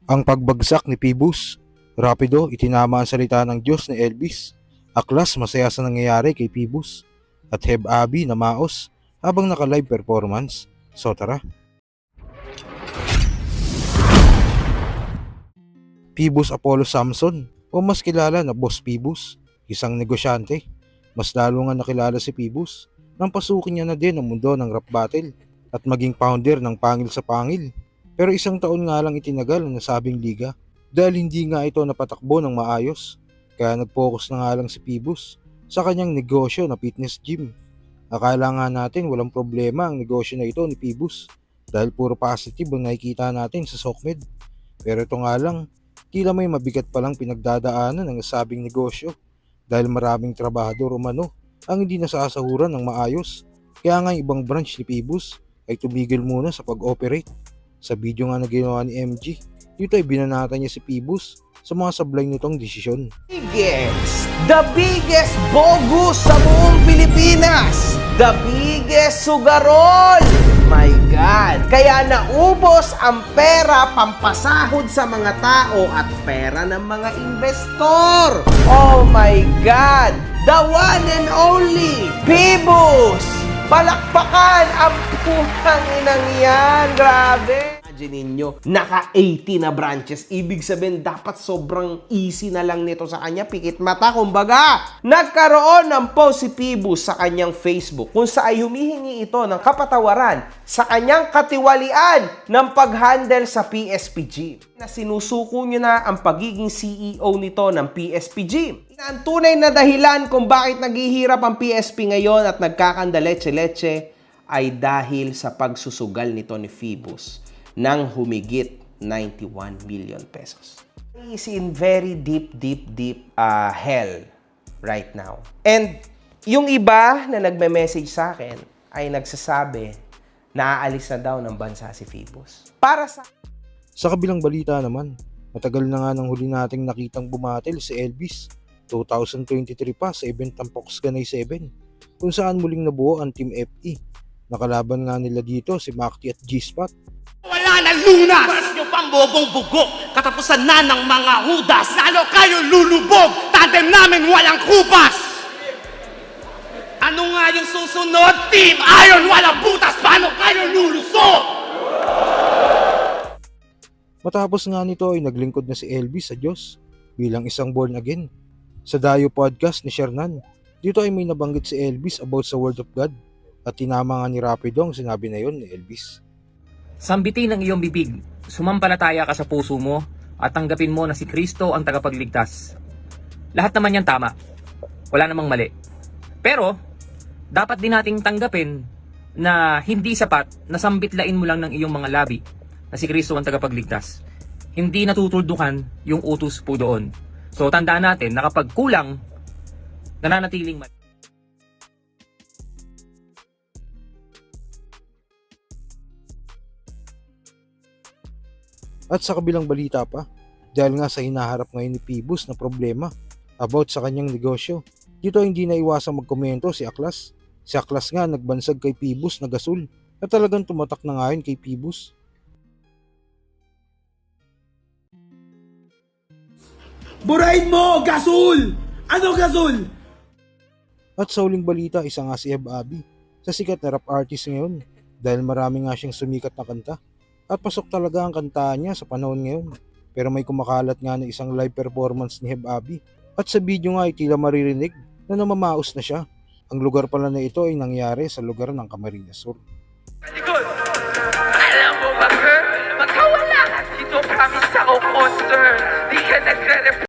Ang pagbagsak ni Phoebus. Rapido, itinama ang salita ng Diyos ni Elvis. Aklas, masaya sa nangyayari kay Phoebus. At Heb Abi na maos habang naka-live performance. So tara. Phoebus Apollo Samson, o mas kilala na Boss Phoebus, isang negosyante. Mas lalo nga nakilala si Phoebus nang pasukin niya na din ang mundo ng rap battle at maging founder ng Pangil sa Pangil. Pero isang taon nga lang itinagal ang nasabing liga dahil hindi nga ito napatakbo ng maayos. Kaya nag-focus na nga lang si Phoebus sa kanyang negosyo na fitness gym. Akala nga natin walang problema ang negosyo na ito ni Phoebus dahil puro positive ang nakikita natin sa SOCMED. Pero ito nga lang, tila may mabigat palang pinagdadaanan ng nasabing negosyo dahil maraming trabahador umano ang hindi nasasahuran ng maayos. Kaya nga ibang branch ni Phoebus ay tumigil muna sa pag-operate. Sa video nga na ginawa ni MG, dito ay binanatan niya si Phoebus sa mga sablay nitong desisyon. The biggest bogus sa buong Pilipinas! The biggest sugarol! My God! Kaya naubos ang pera pampasahod sa mga tao at pera ng mga investor! Oh my God! The one and only Phoebus! Palakpakan ang putang inang yan! Grabe! Imagine ninyo, naka 80 na branches. Ibig sabihin, dapat sobrang easy na lang nito sa kanya. Pikit mata, kumbaga. Nagkaroon ng post si Phoebus sa kanyang Facebook kung saan humihingi ito ng kapatawaran sa kanyang katiwalian ng pag-handle sa PSPG. Na sinusuko niya na ang pagiging CEO nito ng PSPG. Ang tunay na dahilan kung bakit naghihirap ang PSP ngayon at nagkakandaleche-leche ay dahil sa pagsusugal nito ni Phoebus ng humigit 91 million pesos. He is in very deep hell right now. And yung iba na nagme-message sa akin ay nagsasabi na aalis na daw ng bansa si Phoebus. Para Sa kabilang balita naman, matagal na nga nang huli nating nakitang bumatil si Elvis 2023 pa sa event ng Fox Ganay 7 kung saan muling nabuo ang Team FE. Nakalaban nga nila dito si Macti at G-Spot. Wala na lunas! Mas nyo pang bugong-bugok, katapusan na ng mga hudas. Lalo kayo lulubog, tandem namin walang kupas! Ano nga yung susunod? Team Iron, walang butas, paano kayo lulusog? Matapos nga nito ay naglingkod na si Elvis sa Diyos bilang isang born again. Sa Dayo Podcast ni Shernan, dito ay may nabanggit si Elvis about sa Word of God at tinama nga ni Rapido ang sinabi na yon ni Elvis. Sambitin ang iyong bibig, sumampalataya ka sa puso mo at tanggapin mo na si Kristo ang tagapagligtas. Lahat naman yan tama. Wala namang mali. Pero, dapat din nating tanggapin na hindi sapat na sambitlain mo lang ng iyong mga labi na si Kristo ang tagapagligtas. Hindi natutuldukan yung utos po doon. So, tandaan natin na kapag kulang, nananatiling mali. At sa kabilang balita pa, dahil nga sa hinaharap ngayon ni Phoebus na problema about sa kanyang negosyo, dito hindi na iwasang magkomento si Aklas. Si Aklas nga nagbansag kay Phoebus na gasol at talagang tumatak na nga yun kay Phoebus. Burahin mo! Gasol! Ano gasol? At sa huling balita, isa nga si Heb Abi sa sikat na rap artist ngayon dahil marami nga siyang sumikat na kanta. At pasok talaga ang kanta niya sa panahon ngayon. Pero may kumakalat nga na isang live performance ni Heb Abi. At sa video nga ay tila maririnig na namamaos na siya. Ang lugar pala na ito ay nangyari sa lugar ng Camarines Sur. Likod!